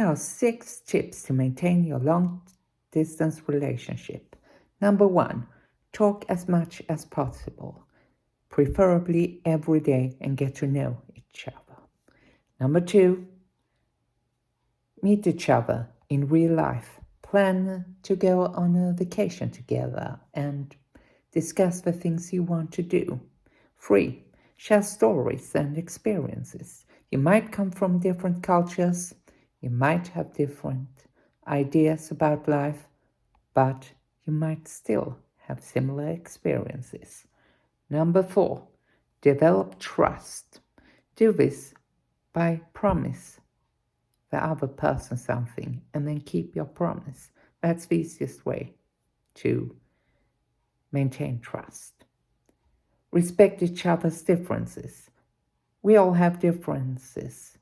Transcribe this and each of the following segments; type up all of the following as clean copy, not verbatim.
Here are 6 tips to maintain your long-distance relationship. Number 1, talk as much as possible, preferably every day, and get to know each other. Number 2, meet each other in real life. Plan to go on a vacation together and discuss the things you want to do. 3, share stories and experiences. You might come from different cultures, you might have different ideas about life, but you might still have similar experiences. Number 4, develop trust. Do this by promise the other person something and then keep your promise. That's the easiest way to maintain trust. Respect each other's differences. We all have differences,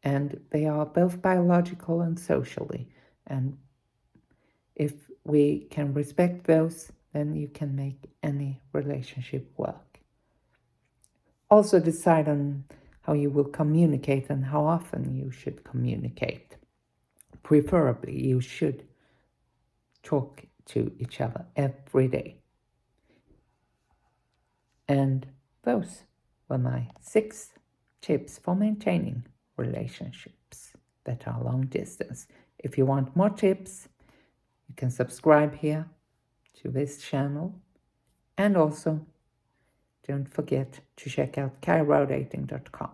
and they are both biological and socially. And if we can respect those, then you can make any relationship work. Also decide on how you will communicate and how often you should communicate. Preferably, you should talk to each other every day. And those were my 6 tips for maintaining relationships that are long distance. If you want more tips, you can subscribe here to this channel. And also, don't forget to check out kairoudating.com.